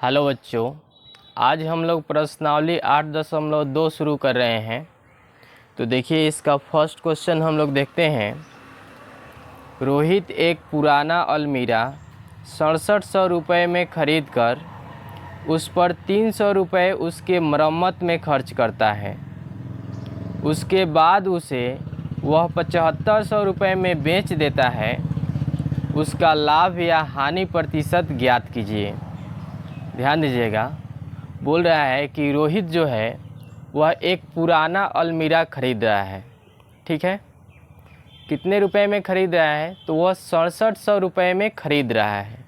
Hello बच्चों, आज हम लोग प्रश्नावली 8.2 शुरू कर रहे हैं। तो देखिए, इसका फर्स्ट क्वेश्चन हम लोग देखते हैं। रोहित एक पुराना अलमीरा 6700 रुपये में खरीद कर उस पर 300 रुपये उसके मरम्मत में खर्च करता है। उसके बाद उसे वह 7500 रुपये में बेच देता है। उसका लाभ या हानि प्रतिशत ज्ञात कीजिए। ध्यान दीजिएगा, बोल रहा है कि रोहित जो है वह एक पुराना अलमीरा खरीद रहा है। ठीक है, कितने रुपए में खरीद रहा है? तो वह 6700 रुपये में खरीद रहा है।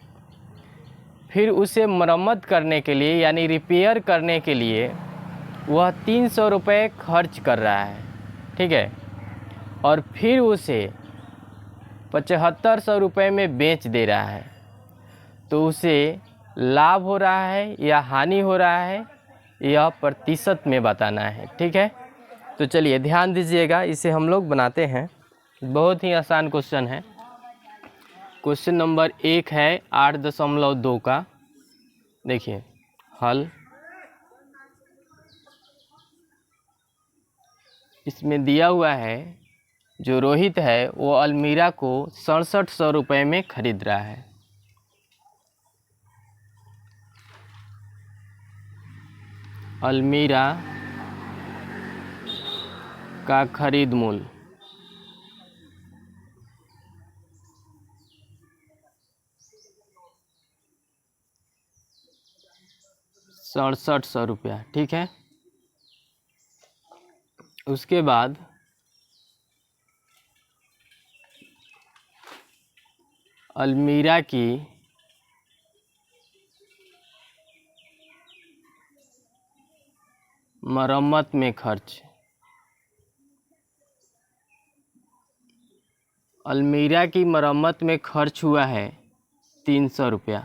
फिर उसे मरम्मत करने के लिए यानी रिपेयर करने के लिए वह 300 रुपये खर्च कर रहा है। ठीक है, और फिर उसे 7500 रुपये में बेच दे रहा है। तो उसे लाभ हो रहा है या हानि हो रहा है, यह प्रतिशत में बताना है। ठीक है, तो चलिए ध्यान दीजिएगा, इसे हम लोग बनाते हैं। बहुत ही आसान क्वेश्चन है। क्वेश्चन नंबर 1 है 8.2 का। देखिए हल। इसमें दिया हुआ है जो रोहित है वो अलमीरा को 6700 रुपये में खरीद रहा है। अलमीरा का खरीद मूल्य 6700 रुपया। ठीक है, उसके बाद अलमीरा की मरम्मत में खर्च। अलमीरा की मरम्मत में खर्च हुआ है 300 रुपया।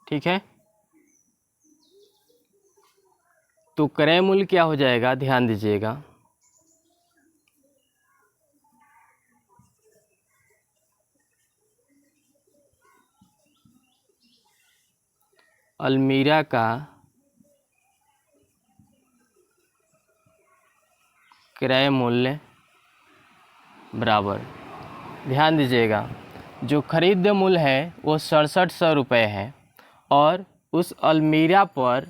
ठीक है, तो क्रय मूल्य क्या हो जाएगा? ध्यान दीजिएगा, अलमीरा का क्रय मूल्य बराबर। ध्यान दीजिएगा, जो खरीद मूल्य है वो 6700 रुपये है और उस अलमीरा पर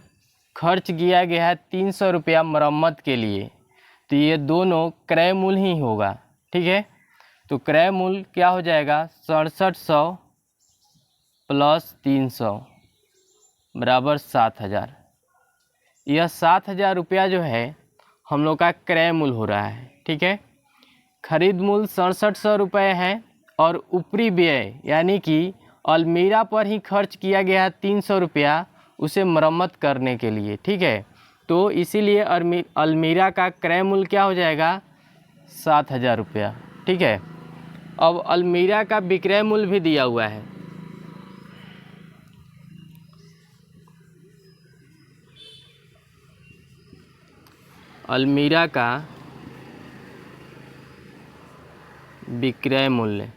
खर्च किया गया है 300 रुपया मरम्मत के लिए। तो ये दोनों क्रय मूल्य ही होगा। ठीक है, तो क्रय मूल्य क्या हो जाएगा? 6700 प्लस 300 बराबर 7000। यह 7000 रुपया जो है हम लोग का क्रय मूल्य हो रहा है। ठीक है, खरीद मूल्य 6700 रुपये है और ऊपरी व्यय यानी कि अलमीरा पर ही खर्च किया गया है 300 रुपया उसे मरम्मत करने के लिए। ठीक है, तो इसीलिए अलमीरा का क्रय मूल्य क्या हो जाएगा? 7000 रुपया। ठीक है, अब अलमीरा का विक्रय मूल्य भी दिया हुआ है। अलमीरा का विक्रय मूल्य,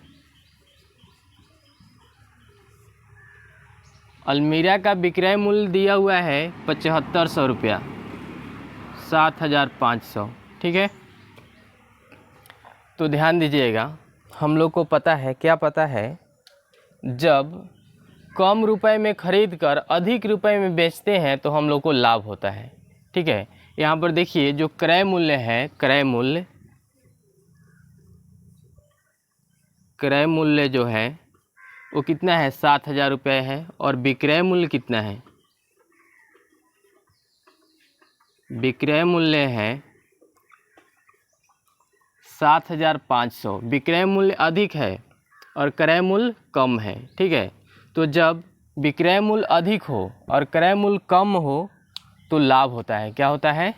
अलमीरा का विक्रय मूल्य दिया हुआ है 7500 रुपया, 7500। ठीक है, तो ध्यान दीजिएगा, हम लोग को पता है, क्या पता है, जब कम रुपए में खरीद कर अधिक रुपए में बेचते हैं तो हम लोग को लाभ होता है। ठीक है, यहाँ पर देखिए जो क्रय मूल्य है, क्रय मूल्य जो है वो कितना है? 7000 रुपये है और विक्रय मूल्य कितना है? विक्रय मूल्य है 7500। विक्रय मूल्य अधिक है और क्रय मूल्य कम है। ठीक है, तो जब विक्रय मूल्य अधिक हो और क्रय मूल्य कम हो तो लाभ होता है। क्या होता है?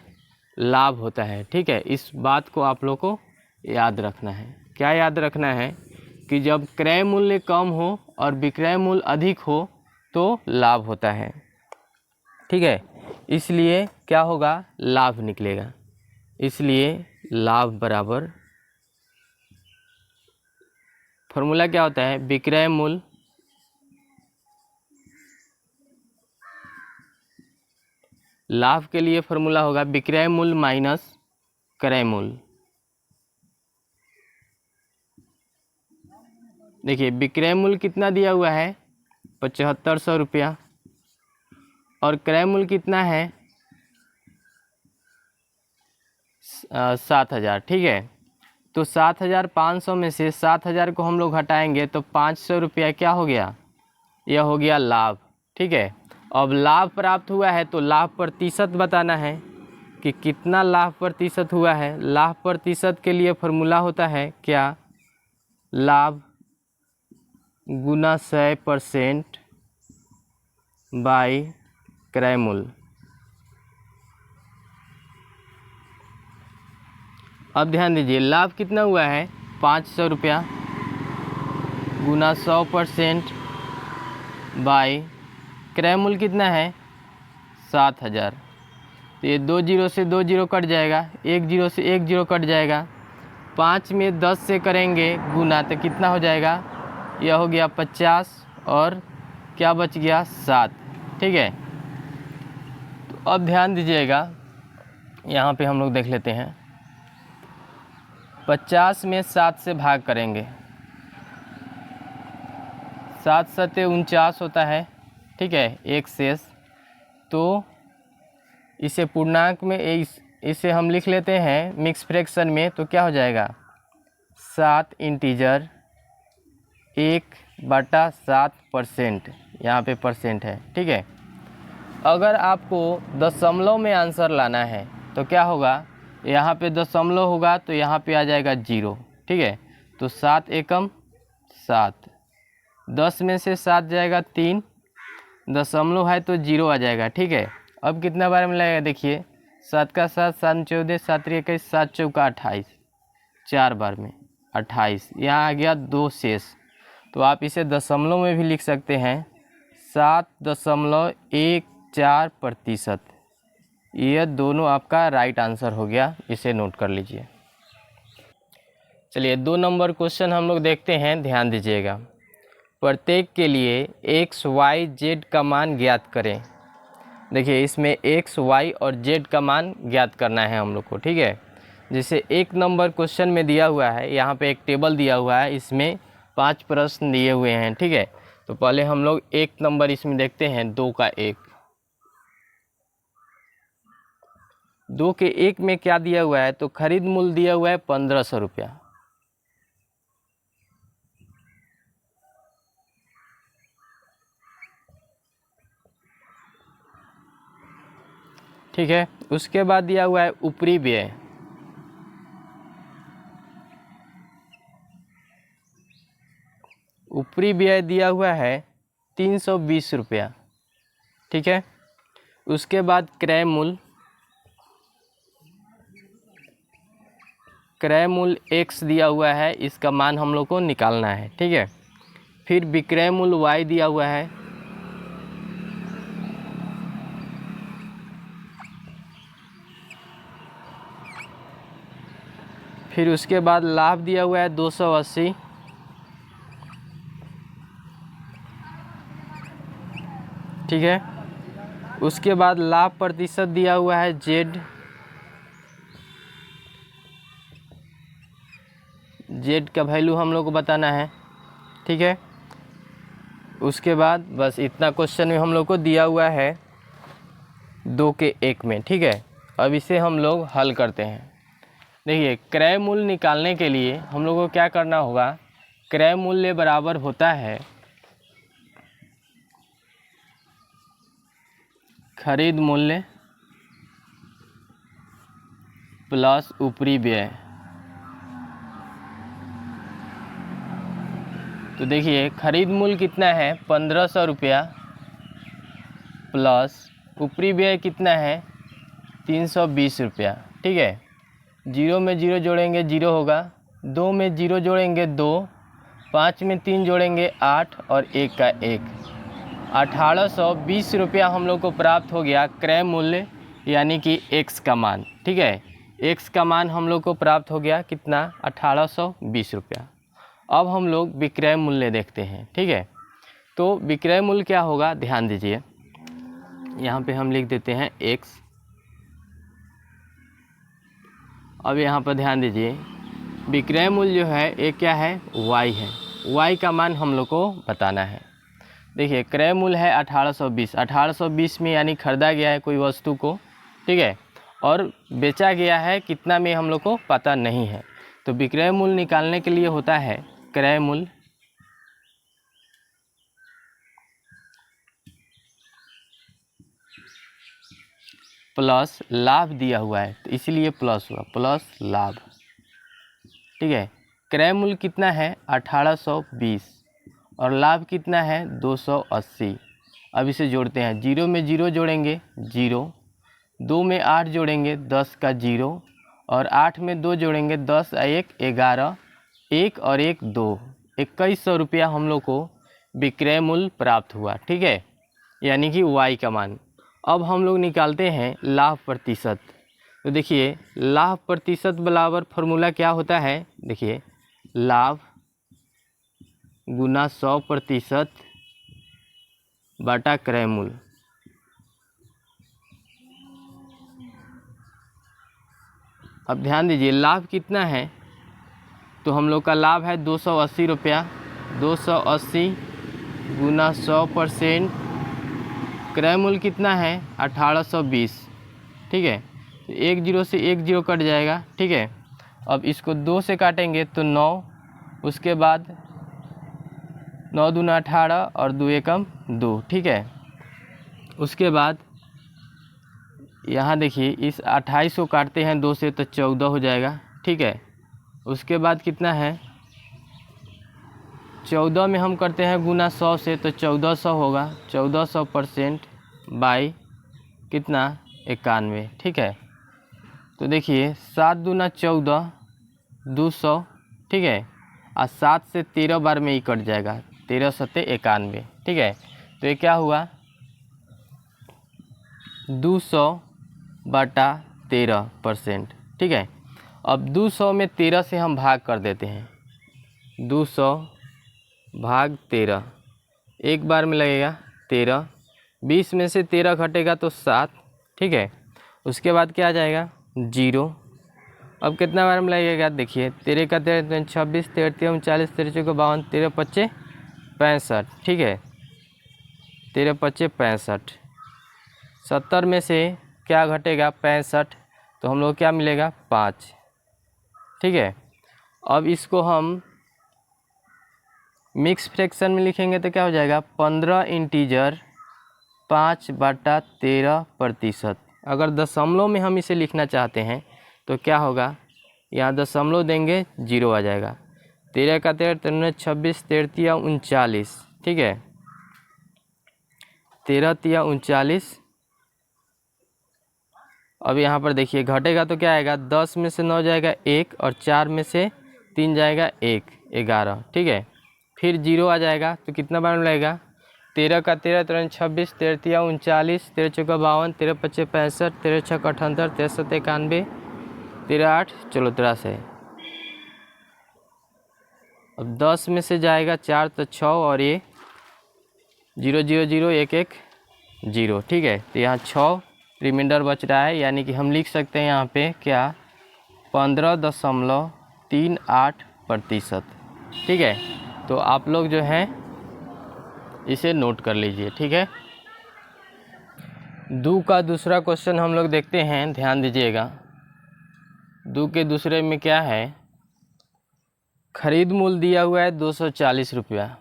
लाभ होता है। ठीक है, इस बात को आप लोग को याद रखना है। क्या याद रखना है? कि जब क्रय मूल्य कम हो और विक्रय मूल्य अधिक हो तो लाभ होता है। ठीक है, इसलिए क्या होगा? लाभ निकलेगा। इसलिए लाभ बराबर, फॉर्मूला क्या होता है? विक्रय मूल्य लाभ के लिए फॉर्मूला होगा विक्रय मूल्य माइनस क्रय मूल्य। देखिए विक्रय मूल्य कितना दिया हुआ है 7500 रुपया और क्रय मूल्य कितना है 7000। ठीक है, तो 7500 में से 7000 को हम लोग हटाएंगे तो 500 रुपया क्या हो गया, यह हो गया लाभ। ठीक है, अब लाभ प्राप्त हुआ है तो लाभ प्रतिशत बताना है कि कितना लाभ प्रतिशत हुआ है। लाभ प्रतिशत के लिए फॉर्मूला होता है क्या, लाभ गुना 100% बाई क्रय मूल्य। अब ध्यान दीजिए लाभ कितना हुआ है 500 रुपया गुना 100% बाई क्रय मूल्य कितना है 7000। तो ये 2 जीरो से 2 जीरो कट जाएगा, 1 जीरो से 1 जीरो कट जाएगा। 5 में 10 से करेंगे गुना तो कितना हो जाएगा, यह हो गया 50 और क्या बच गया 7। ठीक है, तो अब ध्यान दीजिएगा यहाँ पे हम लोग देख लेते हैं 50 में 7 से भाग करेंगे, 7 सत्ते 49 होता है। ठीक है, एक शेष, तो इसे पूर्णांक में इसे हम लिख लेते हैं मिक्स फ्रैक्शन में, तो क्या हो जाएगा 7 इंटीजर 1/7%, यहाँ पे परसेंट है। ठीक है, अगर आपको दशमलव में आंसर लाना है तो क्या होगा, यहाँ पे दशमलव होगा तो यहाँ पे आ जाएगा 0। ठीक है, तो 7 एकम 7, 10 में से 7 जाएगा 3, दशमलव है तो 0 आ जाएगा। ठीक है, अब कितना बार में लगेगा, देखिए 7 का 7, 7 14, 7 21, 7 चौका 28, 4 बार में 28, यहाँ आ गया 2 शेष। तो आप इसे दशमलव में भी लिख सकते हैं 7.14%। यह दोनों आपका राइट आंसर हो गया, इसे नोट कर लीजिए। चलिए 2 नंबर क्वेश्चन हम लोग देखते हैं, ध्यान दीजिएगा। प्रत्येक के लिए x, y, z का मान ज्ञात करें। देखिए इसमें x, y और z का मान ज्ञात करना है हम लोग को। ठीक है, जैसे 1 नंबर क्वेश्चन में दिया हुआ है, यहाँ पे एक टेबल दिया हुआ है, इसमें 5 प्रश्न दिए हुए हैं। ठीक है, तो पहले हम लोग 1 नंबर इसमें देखते हैं 2 का 1। 2 के 1 में क्या दिया हुआ है, तो खरीद मूल्य दिया हुआ है 1500 रुपया। ठीक है, उसके बाद दिया हुआ है ऊपरी व्यय। ऊपरी व्यय दिया हुआ है 320 रुपया। ठीक है, उसके बाद क्रय मूल्य, क्रय मूल्य x दिया हुआ है, इसका मान हम लोग को निकालना है। ठीक है, फिर विक्रय मूल्य y दिया हुआ है, फिर उसके बाद लाभ दिया हुआ है 280, ठीक है, उसके बाद लाभ प्रतिशत दिया हुआ है जेड का वैल्यू हम लोग को बताना है। ठीक है, उसके बाद बस इतना क्वेश्चन में हम लोग को दिया हुआ है 2 के 1 में। ठीक है, अब इसे हम लोग हल करते हैं। देखिए क्रय मूल्य निकालने के लिए हम लोग को क्या करना होगा, क्रय मूल्य बराबर होता है खरीद मूल्य प्लस ऊपरी व्यय। तो देखिए खरीद मूल्य कितना है 1500 रुपया प्लस ऊपरी व्यय कितना है 320 रुपया। ठीक है, 0 में 0 जोड़ेंगे 0 होगा, 2 में 0 जोड़ेंगे 2, 5 में 3 जोड़ेंगे 8 और 1 का 1, 1820 रुपया हम लोग को प्राप्त हो गया क्रय मूल्य, यानी कि x का मान। ठीक है, x का मान हम लोग को प्राप्त हो गया कितना 1820 रुपया। अब हम लोग विक्रय मूल्य देखते हैं। ठीक है, तो विक्रय मूल्य क्या होगा, ध्यान दीजिए। यहाँ पे हम लिख देते हैं x। अब यहाँ पर ध्यान दीजिए, विक्रय मूल्य जो है ये क्या है, y है। y का मान हम लोग को बताना है। देखिए क्रय मूल्य है 1820। 1820 में यानी खरीदा गया है कोई वस्तु को, ठीक है, और बेचा गया है कितना में हम लोग को पता नहीं है। तो विक्रय मूल्य निकालने के लिए होता है क्रय मूल्य प्लस लाभ दिया हुआ है, तो इसीलिए प्लस हुआ, प्लस लाभ, ठीक है। क्रय मूल्य कितना है 1820 और लाभ कितना है 280। अब इसे जोड़ते हैं, 0 में 0 जोड़ेंगे 0, 2 में 8 जोड़ेंगे 10 का 0, और 8 में 2 जोड़ेंगे 10 1 11, 1 और 1 2, 2100 रुपया हम लोग को विक्रय मूल्य प्राप्त हुआ, ठीक है, यानी कि y का मान। अब हम लोग निकालते हैं लाभ प्रतिशत। तो देखिए लाभ प्रतिशत बराबर फॉर्मूला क्या होता है, देखिए लाभ गुना 100% बटा क्रय मूल्य। अब ध्यान दीजिए लाभ कितना है, तो हम लोग का लाभ है 280 रुपया। 280 गुना 100%, क्रय मूल्य कितना है 1820, ठीक है। तो 1 0 से 1 0 कट जाएगा, ठीक है। अब इसको 2 से काटेंगे तो 9, उसके बाद 9 दूना 18 और 2 एकम 2, ठीक है। उसके बाद यहाँ देखिए इस 28 को काटते हैं 2 से तो 14 हो जाएगा, ठीक है। उसके बाद कितना है 14 में हम करते हैं गुना 100 से तो 1400 होगा। 1400% बाई कितना 91, ठीक है। तो देखिए 7 दूना 14, 200, ठीक है, और 7 से 13 बार में ही कट जाएगा, 13 सत्ते 91, ठीक है। तो ये क्या हुआ 200 बटा 13%, ठीक है। अब 200 में 13 से हम भाग कर देते हैं, 200 भाग 13, एक बार में लगेगा 13, 20 में से 13 घटेगा तो 7, ठीक है। उसके बाद क्या आ जाएगा 0। अब कितना बार में लगेगा, देखिए 13 का 13 26, 13 39, 13 चौके 52, 13 पच्चे 65, ठीक है, 13 पच्चे 65। 70 में से क्या घटेगा 65, तो हम लोग क्या मिलेगा 5, ठीक है। अब इसको हम मिक्स फ्रैक्शन में लिखेंगे तो क्या हो जाएगा 15 इंटीजर 5 बटा 13%। अगर दशमलव में हम इसे लिखना चाहते हैं तो क्या होगा, यहाँ दशमलव देंगे 0 आ जाएगा। 13 का 13 13 26, 13 39, ठीक है, 13 39। अब यहाँ पर देखिए घटेगा तो क्या आएगा, 10 में से 9 जाएगा 1 और 4 में से 3 जाएगा 1, 11, ठीक है। फिर 0 आ जाएगा तो कितना बार में लगेगा 13 का 13 13 26, 13 39, 13 चौका 52, 13 पच्चे 65, 13 छक 78, 13 सत्त 91, 13 8 चलो 83। अब 10 में से जाएगा 4 तो 6 और ये 0 0 0 1 1 0, ठीक है। तो यहाँ 6 रिमाइंडर बच रहा है, यानी कि हम लिख सकते हैं यहाँ पे क्या 15.38%, ठीक है। तो आप लोग जो हैं इसे नोट कर लीजिए, ठीक है। दो का दूसरा क्वेश्चन हम लोग देखते हैं, ध्यान दीजिएगा। दो के दूसरे में क्या है, खरीद मूल्य दिया हुआ है 240 रुपया,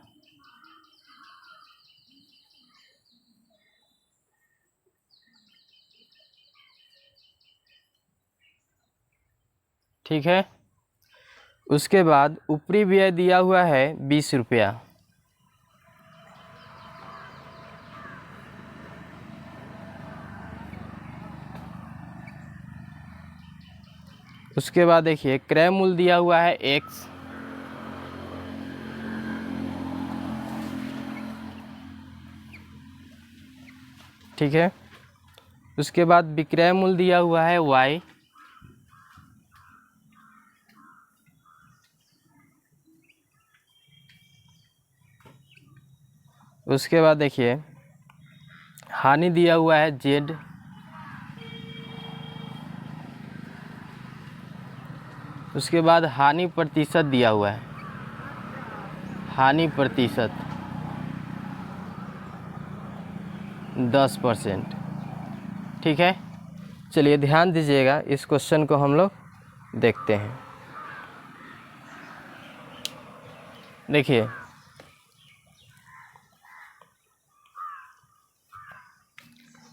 ठीक है। उसके बाद ऊपरी व्यय दिया हुआ है 20 रुपया, उसके बाद देखिए क्रय मूल्य दिया हुआ है x, ठीक है। उसके बाद विक्रय मूल्य दिया हुआ है y, उसके बाद देखिए हानि दिया हुआ है जेड, उसके बाद हानि प्रतिशत दिया हुआ है, हानि प्रतिशत 10%। ठीक है, चलिए ध्यान दीजिएगा, इस क्वेश्चन को हम लोग देखते हैं। देखिए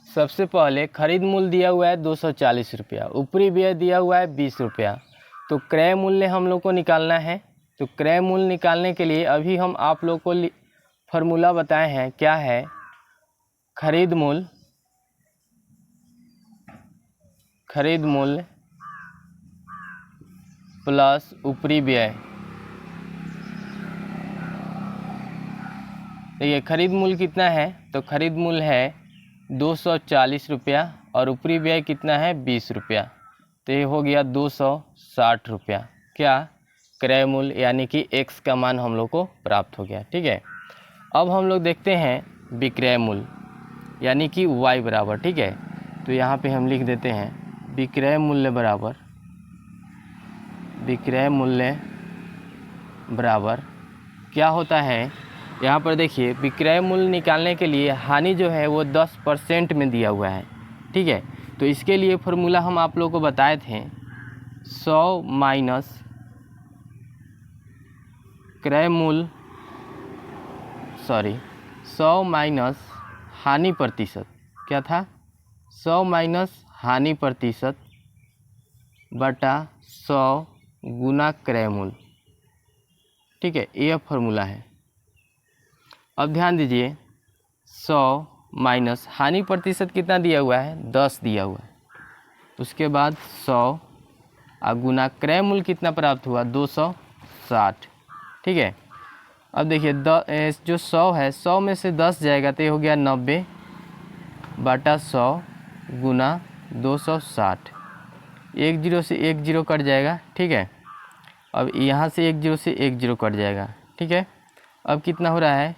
सबसे पहले खरीद मूल्य दिया हुआ है 240 रुपया, ऊपरी व्यय दिया हुआ है 20 रुपया। तो क्रय मूल्य हम लोग को निकालना है। तो क्रय मूल्य निकालने के लिए अभी हम आप लोग को फॉर्मूला बताए हैं, क्या है, खरीद मूल्य, खरीद मूल्य प्लस ऊपरी व्यय। देखिए खरीद मूल्य कितना है, तो खरीद मूल्य है 240 रुपया और ऊपरी व्यय कितना है 20 रुपया। तो ये हो गया 260 रुपया, क्या, क्रय मूल्य, यानी कि x का मान हम लोग को प्राप्त हो गया। ठीक है, अब हम लोग देखते हैं विक्रय मूल्य, यानी कि y बराबर। ठीक है, तो यहाँ पे हम लिख देते हैं विक्रय मूल्य बराबर, विक्रय मूल्य बराबर क्या होता है, यहाँ पर देखिए विक्रय मूल्य निकालने के लिए हानि जो है वो 10% में दिया हुआ है। ठीक है, तो इसके लिए फॉर्मूला हम आप लोगों को बताए थे, 100 माइनस क्रय मूल्य, 100 माइनस हानि प्रतिशत, क्या था, 100 माइनस हानि प्रतिशत बटा 100 गुना क्रय मूल्य। ठीक है, यह फॉर्मूला है। अब ध्यान दीजिए, 100 माइनस हानि प्रतिशत कितना दिया हुआ है, 10 दिया हुआ है, उसके बाद 100 गुना क्रय मूल्य कितना प्राप्त हुआ, 260। ठीक है, अब देखिए जो 100 है, 100 में से 10 जाएगा तो ये हो गया 90 बटा 100 गुना 260, 1 0 से 1 0 कट जाएगा। ठीक है, अब यहाँ से 1 0 से 1 0 कट जाएगा। ठीक है, अब कितना हो रहा है,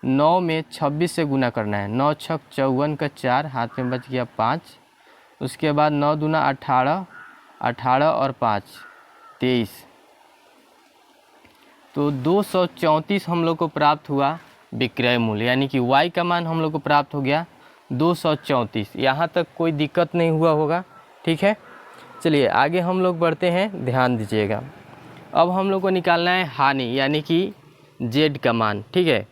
9 में 26 से गुना करना है, 9 छक 54 का 4, हाथ में बच गया 5, उसके बाद 9 दूना 18, 18 और 5 23, तो 234 हम लोग को प्राप्त हुआ विक्रय मूल्य, यानी कि y का मान हम लोग को प्राप्त हो गया 234। यहाँ तक कोई दिक्कत नहीं हुआ होगा। ठीक है, चलिए आगे हम लोग बढ़ते हैं, ध्यान दीजिएगा। अब हम लोग को निकालना है हानि, यानी कि z का मान। ठीक है,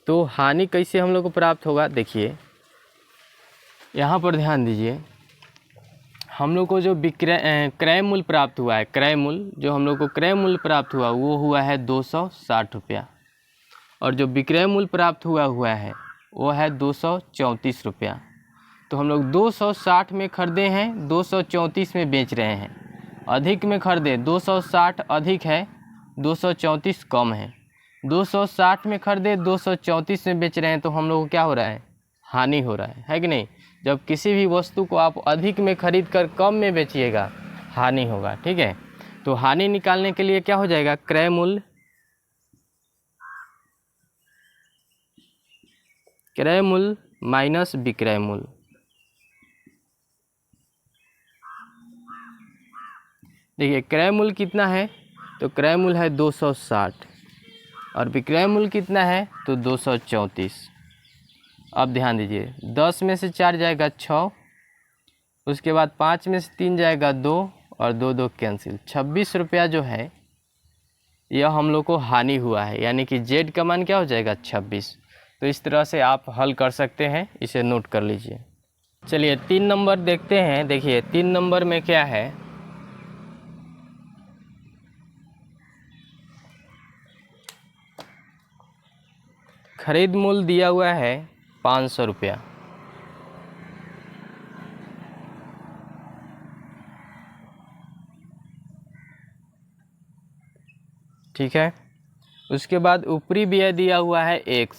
तो हानि कैसे हम लोग को प्राप्त होगा, देखिए यहाँ पर ध्यान दीजिए, हम लोग को जो क्रय मूल्य प्राप्त हुआ है, क्रय मूल्य जो हम लोग को क्रय मूल्य प्राप्त हुआ वो हुआ है 260 रुपया, और जो विक्रय मूल्य प्राप्त हुआ है वो है 234 रुपया। तो हम लोग 260 में खरीदे हैं, 234 में बेच रहे हैं। अधिक में खरीदे, 260 अधिक है, 234 कम है। 260 में खरीदे, 234 में बेच रहे हैं, तो हम लोग को क्या हो रहा है, हानि हो रहा है कि नहीं। जब किसी भी वस्तु को आप अधिक में खरीद कर कम में बेचिएगा, हानि होगा। ठीक है, तो हानि निकालने के लिए क्या हो जाएगा, क्रय मूल्य, क्रय मूल्य माइनस विक्रय मूल्य। देखिए क्रय मूल्य कितना है, तो क्रय मूल्य है 260 और विक्रय मूल्य कितना है, तो 234। अब ध्यान दीजिए, 10 में से 4 जाएगा 6, उसके बाद 5 में से 3 जाएगा 2 और 2 2 कैंसिल, 26 रुपया जो है यह हम लोग को हानि हुआ है, यानी कि जेड का मान क्या हो जाएगा, 26। तो इस तरह से आप हल कर सकते हैं, इसे नोट कर लीजिए। चलिए 3 नंबर देखते हैं। देखिए 3 नंबर में क्या है, खरीद मूल्य दिया हुआ है 500 रुपया। ठीक है, उसके बाद ऊपरी व्यय दिया हुआ है x,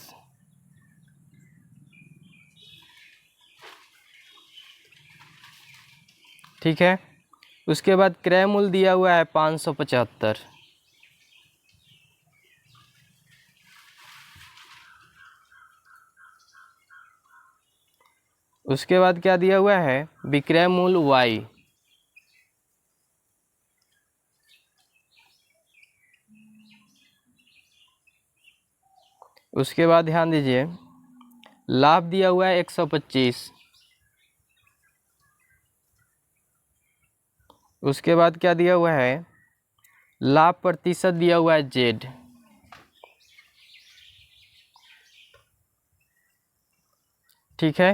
ठीक है, उसके बाद क्रय मूल्य दिया हुआ है 575, उसके बाद क्या दिया हुआ है, विक्रय मूल्य y। उसके बाद ध्यान दीजिए, लाभ दिया हुआ है 125। उसके बाद क्या दिया हुआ है, लाभ प्रतिशत दिया हुआ है z। ठीक है,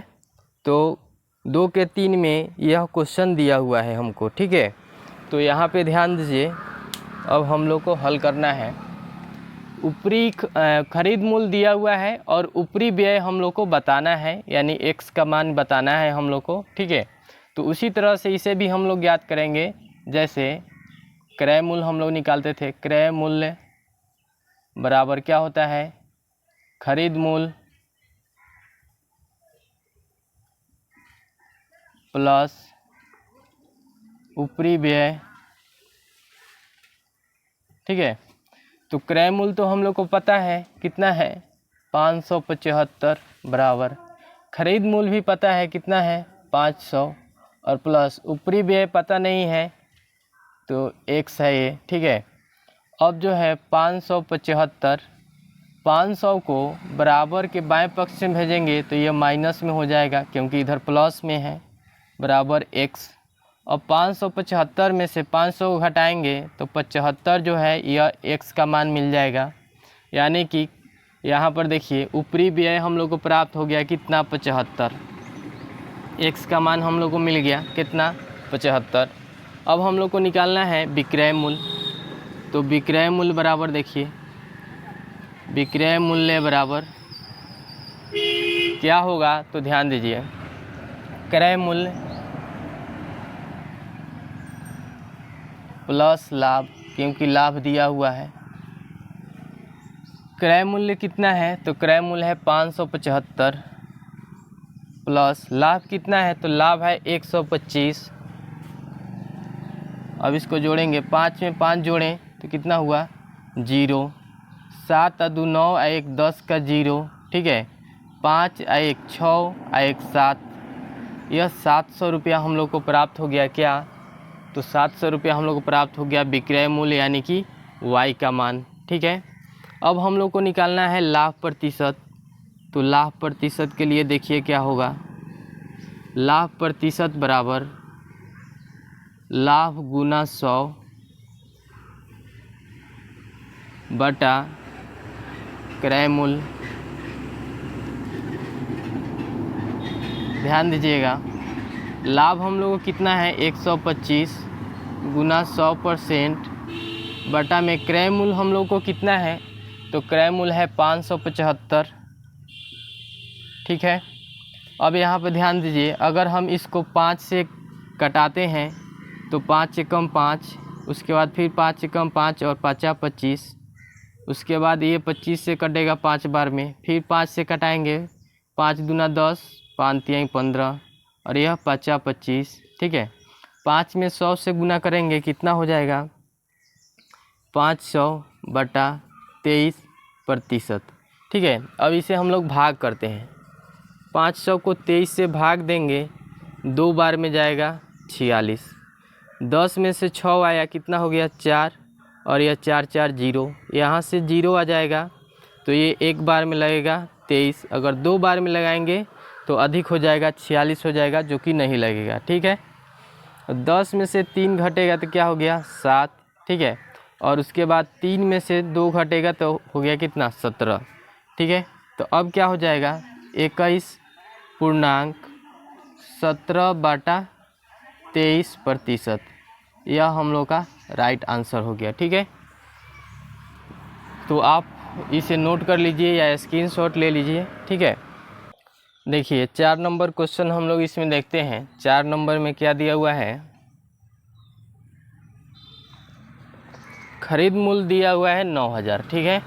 तो 2 के 3 में यह क्वेश्चन दिया हुआ है हमको। ठीक है, तो यहाँ पे ध्यान दीजिए, अब हम लोग को हल करना है। ऊपरी खरीद मूल्य दिया हुआ है और ऊपरी व्यय हम लोग को बताना है, यानी x का मान बताना है हम लोग को। ठीक है, तो उसी तरह से इसे भी हम लोग याद करेंगे। जैसे क्रय मूल्य हम लोग निकालते थे, क्रय मूल्य बराबर क्या होता है, खरीद मूल्य प्लस ऊपरी व्यय। ठीक है, तो क्रय मूल्य तो हम लोग को पता है कितना है, 575 बराबर खरीद मूल्य भी पता है कितना है, 500, और प्लस ऊपरी व्यय पता नहीं है तो x है ये। ठीक है, अब जो है 575, 500 को बराबर के बाएं पक्ष में भेजेंगे तो ये माइनस में हो जाएगा क्योंकि इधर प्लस में है, बराबर x। अब 575 में से 500 को घटाएंगे तो 75 जो है यह x का मान मिल जाएगा। यानी कि यहाँ पर देखिए ऊपरी व्यय हम लोग को प्राप्त हो गया कितना, 75। x का मान हम लोग को मिल गया कितना, 75। अब हम लोग को निकालना है विक्रय मूल्य। तो विक्रय मूल्य बराबर देखिए, विक्रय मूल्य बराबर क्या होगा, तो ध्यान दीजिए, क्रय मूल्य प्लस लाभ, क्योंकि लाभ दिया हुआ है। क्रय मूल्य कितना है, तो क्रय मूल्य है 575 प्लस लाभ कितना है, तो लाभ है 125। अब इसको जोड़ेंगे, 5 में 5 जोड़ें तो कितना हुआ, 0। 7 2 9 1 10 का 0। ठीक है, 5 1 6 1 7, यह 700 रुपया हम लोग को प्राप्त हो गया। क्या, तो 700 रुपया हम लोग को प्राप्त हो गया विक्रय मूल्य यानी कि y का मान। ठीक है, अब हम लोग को निकालना है लाभ प्रतिशत। तो लाभ प्रतिशत के लिए देखिए क्या होगा, लाभ प्रतिशत बराबर लाभ गुना 100 बटा क्रय मूल्य। ध्यान दीजिएगा, लाभ हम लोग को कितना है, 125 गुना 100% बटा में क्रय मूल्य हम लोग को कितना है, तो क्रय मूल्य है 575। ठीक है, अब यहाँ पे ध्यान दीजिए, अगर हम इसको 5 से कटाते हैं तो 5 से कम 5, उसके बाद फिर 5 से कम 5 और 5 25, उसके बाद ये 25 से कटेगा 5 बार में, फिर 5 से कटाएंगे, 5 दूना 10, 5 तियाई 15, और यह 5 25। ठीक है, 5 में 100 से गुना करेंगे कितना हो जाएगा, 500 बटा 23%। ठीक है, अब इसे हम लोग भाग करते हैं, 500 को 23 से भाग देंगे, 2 बार में जाएगा 46, 10 में से 6 आया कितना हो गया, 4, और यह 4 4 0, यहाँ से 0 आ जाएगा तो ये 1 बार में लगेगा 23, अगर 2 बार में लगाएंगे तो अधिक हो जाएगा, 46 हो जाएगा, जो कि नहीं लगेगा। ठीक है, 10 में से 3 घटेगा तो क्या हो गया, 7। ठीक है, और उसके बाद 3 में से 2 घटेगा तो हो गया कितना, 17। ठीक है, तो अब क्या हो जाएगा, 21.17 बटा 23%, यह हम लोग का राइट आंसर हो गया। ठीक है, तो आप इसे नोट कर लीजिए या स्क्रीनशॉट ले लीजिए। ठीक है, देखिए 4 नंबर क्वेश्चन हम लोग इसमें देखते हैं। 4 नंबर में क्या दिया हुआ है, खरीद मूल्य दिया हुआ है 9000। ठीक है,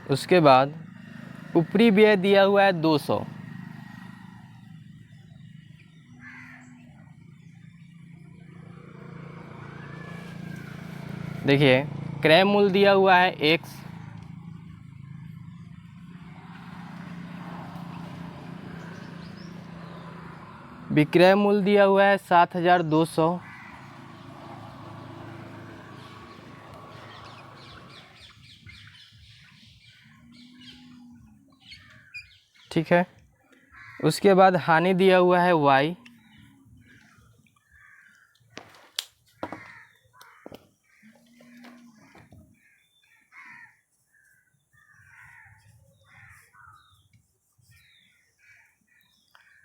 उसके बाद ऊपरी व्यय दिया हुआ है 200। देखिए क्रय मूल्य दिया हुआ है x, विक्रय मूल्य दिया हुआ है 7,200, ठीक है। उसके बाद हानि दिया हुआ है y,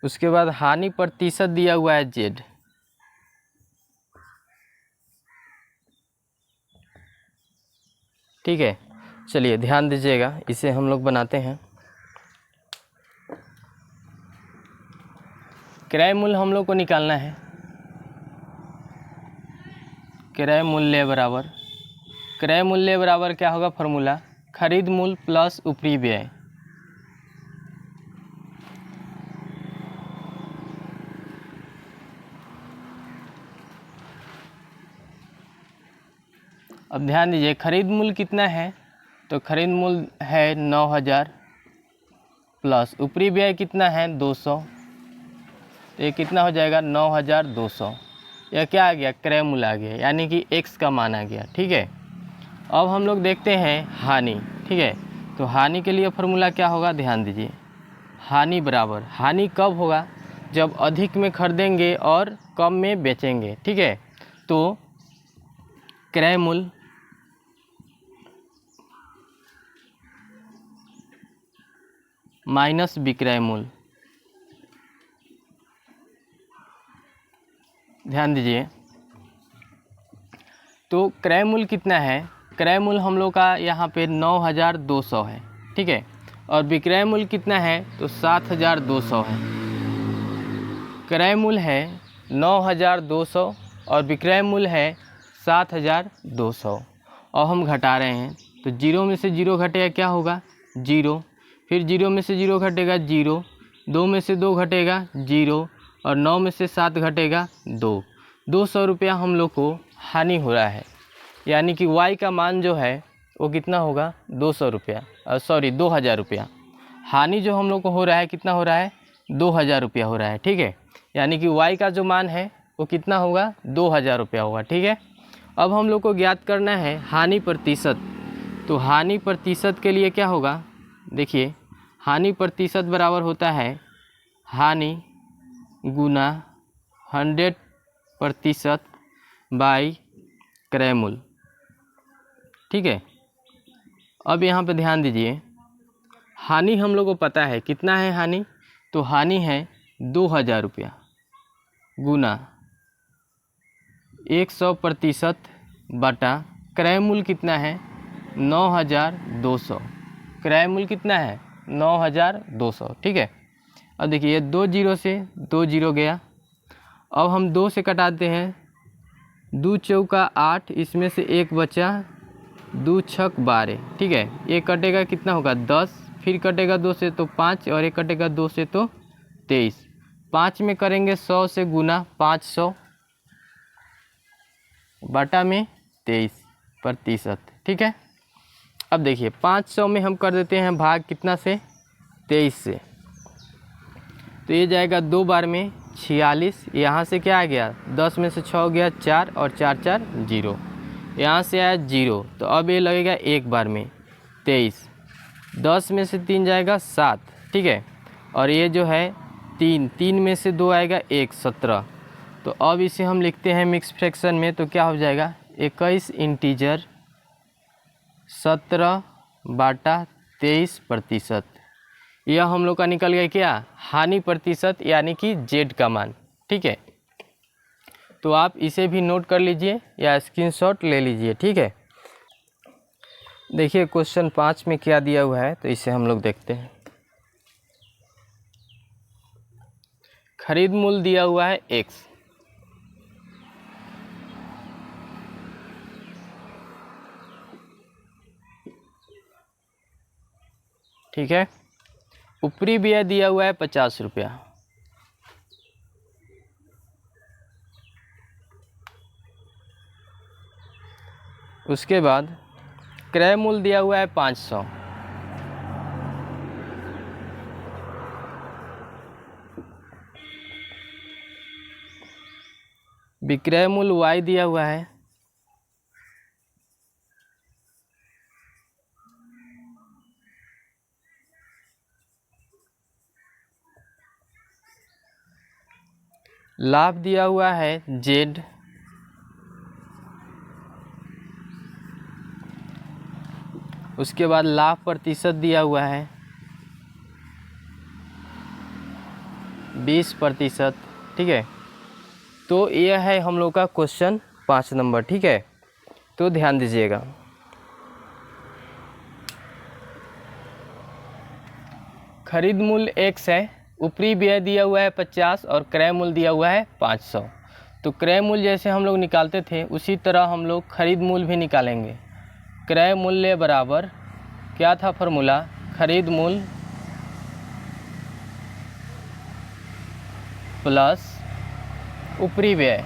उसके बाद हानि प्रतिशत दिया हुआ है z, ठीक है। चलिए ध्यान दीजिएगा, इसे हम लोग बनाते हैं। क्रय मूल्य हम लोग को निकालना है। क्रय मूल्य बराबर क्या होगा फॉर्मूला, खरीद मूल्य प्लस ऊपरी व्यय। अब ध्यान दीजिए खरीद मूल्य कितना है, तो खरीद मूल्य है 9,000 प्लस ऊपरी व्यय कितना है 200, तो ये कितना हो जाएगा 9,200। यह क्या आ गया, क्रय मूल्य आ गया, यानी कि x का मान आ गया, ठीक है। अब हम लोग देखते हैं हानि, ठीक है। तो हानि के लिए फॉर्मूला क्या होगा, ध्यान दीजिए। हानि बराबर, हानि कब होगा, जब अधिक में खरीदेंगे और कम में बेचेंगे, ठीक है। तो क्रय मूल्य माइनस विक्रय मूल्य, ध्यान दीजिए। तो क्रय मूल्य कितना है, क्रय मूल्य हम लोग का यहाँ पे 9,200 है, ठीक है। और विक्रय मूल्य कितना है, तो 7,200 है। क्रय मूल्य है 9,200 और विक्रय मूल्य है 7,200। और हम घटा रहे हैं, तो जीरो में से जीरो घटेगा क्या होगा, जीरो। फिर जीरो में से जीरो घटेगा जीरो, 2 में से 2 घटेगा जीरो, और 9 में से 7 घटेगा 2। 200 रुपया हम लोग को हानि हो रहा है, यानी कि y का मान जो है वो कितना होगा 200 रुपया, 2,000 रुपया। हानि जो हम लोग को हो रहा है कितना हो रहा है, 2,000 रुपया हो रहा है, ठीक है। यानी कि y का जो मान है वो कितना होगा 2,000 रुपया होगा, ठीक है। अब हम लोग को ज्ञात करना है हानि प्रतिशत। तो हानि प्रतिशत के लिए क्या होगा, देखिए हानि प्रतिशत बराबर होता है हानि गुना 100% बाई क्रय मूल्य, ठीक है। अब यहाँ पे ध्यान दीजिए, हानि हम लोग को पता है कितना है हानि, तो हानि है 2,000 रुपया गुना 100% बटा क्रय मूल्य कितना है 9,200। क्रय मूल्य कितना है 9,200, ठीक है। अब देखिए 2 जीरो से 2 जीरो गया। अब हम 2 से कटाते हैं, 2 चौका 8, इसमें से 1 बचा, 2 छक 12, ठीक है। ये कटेगा कितना होगा 10, फिर कटेगा 2 से तो 5, और ये कटेगा 2 से तो 23। 5 में करेंगे 100 से गुना 500 बटा में 23%, ठीक है। अब देखिए 500 में हम कर देते हैं भाग कितना से 23 से, तो ये जाएगा 2 बार में 46। यहाँ से क्या आ गया, 10 में से 6 हो गया 4, और 4 4 0, यहाँ से आया 0। तो अब ये लगेगा 1 बार में 23, 10 में से 3 जाएगा 7, ठीक है। और ये जो है 3 में से 2 आएगा 1, 17। तो अब इसे हम लिखते हैं मिक्स फ्रैक्शन में, तो क्या हो जाएगा 21 इंटीजर 17 बटा 23%। यह हम लोग का निकल गया क्या, हानि प्रतिशत, यानी कि जेड का मान, ठीक है। तो आप इसे भी नोट कर लीजिए या स्क्रीनशॉट ले लीजिए, ठीक है। देखिए क्वेश्चन 5 में क्या दिया हुआ है, तो इसे हम लोग देखते हैं। खरीद मूल्य दिया हुआ है x, ठीक है। ऊपरी व्यय दिया हुआ है 50 रुपया, उसके बाद क्रय मूल्य दिया हुआ है 500, विक्रय मूल्य y दिया हुआ है, लाभ दिया हुआ है z, उसके बाद लाभ प्रतिशत दिया हुआ है 20%। ठीक है, तो यह है हम लोग का क्वेश्चन 5 नंबर। ठीक है, तो ध्यान दीजिएगा। खरीद मूल्य x है, ऊपरी व्यय दिया हुआ है 50 और क्रय मूल्य दिया हुआ है 500। तो क्रय मूल्य जैसे हम लोग निकालते थे उसी तरह हम लोग खरीद मूल्य भी निकालेंगे। क्रय मूल्य बराबर क्या था फॉर्मूला, खरीद मूल्य प्लस ऊपरी व्यय।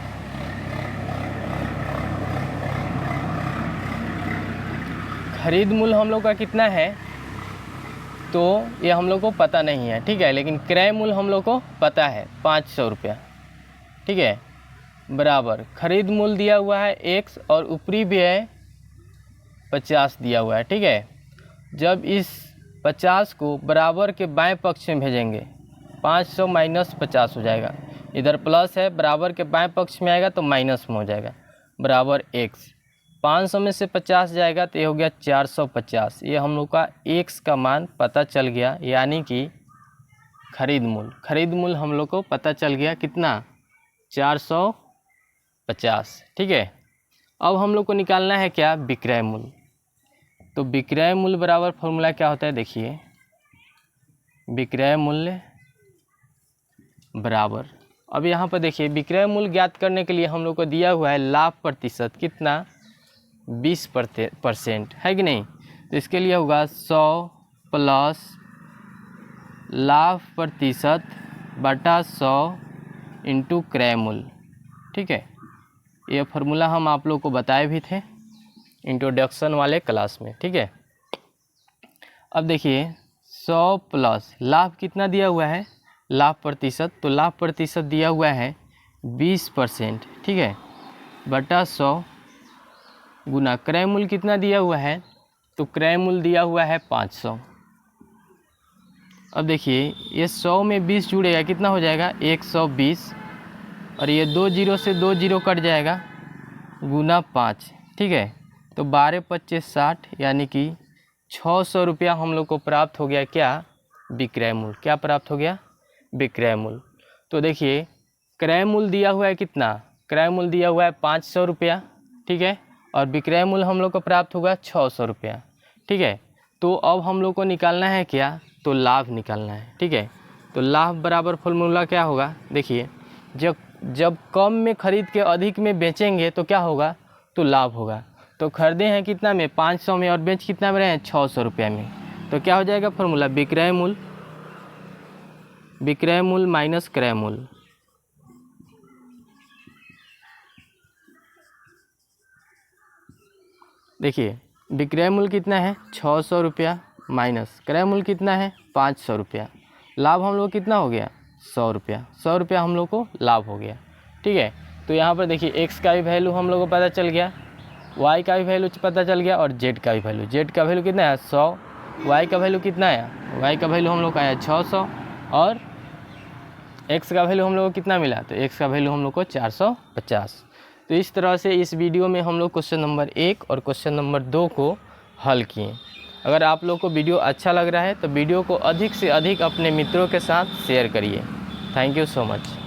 खरीद मूल्य हम लोग का कितना है तो ये हम लोग को पता नहीं है। ठीक है, लेकिन क्रय मूल्य हम लोग को पता है 500 रुपया। ठीक है, बराबर खरीद मूल्य दिया हुआ है x और ऊपरी व्यय 50 दिया हुआ है। ठीक है, जब इस 50 को बराबर के बाएं पक्ष में भेजेंगे 500 माइनस 50 हो जाएगा, इधर प्लस है, बराबर के बाएं पक्ष में आएगा तो माइनस में हो जाएगा, बराबर x। 500 में से 50 जाएगा तो ये हो गया 450। ये हम लोग का x का मान पता चल गया, यानी कि खरीद मूल्य हम लोग को पता चल गया कितना, 450। ठीक है, अब हम लोग को निकालना है क्या, विक्रय मूल्य। तो विक्रय मूल्य बराबर फॉर्मूला क्या होता है, देखिए विक्रय मूल्य बराबर, अब यहाँ पर देखिए विक्रय मूल्य ज्ञात करने के लिए हम लोग को दिया हुआ है लाभ प्रतिशत कितना, 20% है कि नहीं। तो इसके लिए होगा 100 प्लस लाभ प्रतिशत बटा 100 इंटू क्रय मूल्य। ठीक है, ये फार्मूला हम आप लोग को बताए भी थे इंट्रोडक्शन वाले क्लास में। ठीक है, अब देखिए 100 प्लस लाभ कितना दिया हुआ है, लाभ प्रतिशत, तो लाभ प्रतिशत दिया हुआ है 20%। ठीक है, बटा 100 गुना क्रय मूल्य कितना दिया हुआ है, तो क्रय मूल्य दिया हुआ है 500। अब देखिए ये 100 में 20 जुड़ेगा, कितना हो जाएगा 120, और ये 2 जीरो से 2 जीरो कट जाएगा, गुना 5। ठीक है, तो 12 25 60, यानी कि 600 रुपया हम लोग को प्राप्त हो गया क्या, विक्रय मूल्य। क्या प्राप्त हो गया, विक्रय मूल्य। तो देखिए क्रय मूल्य दिया हुआ है कितना, क्रय मूल्य दिया हुआ है 500 रुपया। ठीक है, और विक्रय मूल्य हम लोग को प्राप्त होगा 600 रुपया। ठीक है, तो अब हम लोग को निकालना है क्या, तो लाभ निकालना है। ठीक है, तो लाभ बराबर फॉर्मूला क्या होगा, देखिए जब कम में खरीद के अधिक में बेचेंगे तो क्या होगा, तो लाभ होगा। तो खरीदे हैं कितना में, 500 में, और बेच कितना में रहे हैं, 600 रुपया में। तो क्या हो जाएगा फॉर्मूला, विक्रय मूल्य माइनस क्रय मूल्य। देखिए विक्रय मूल्य कितना है 600 रुपया, माइनस क्रय मूल्य कितना है 500 रुपया, लाभ हम लोग कितना हो गया 100 रुपया। 100 रुपया हम लोग को लाभ हो गया। ठीक है, तो यहाँ पर देखिए x का भी वैल्यू हम लोग को पता चल गया, y का भी वैल्यू पता चल गया, और z का भी वैल्यू। z का वैल्यू कितना है 100, y का वैल्यू कितना आया, y का वैल्यू हम लोग का आया 600, और x का वैल्यू हम लोग को कितना मिला, तो x का वैल्यू हम लोग को 450। तो इस तरह से इस वीडियो में हम लोग क्वेश्चन नंबर 1 और क्वेश्चन नंबर 2 को हल किए। अगर आप लोग को वीडियो अच्छा लग रहा है तो वीडियो को अधिक से अधिक अपने मित्रों के साथ शेयर करिए। Thank you so much.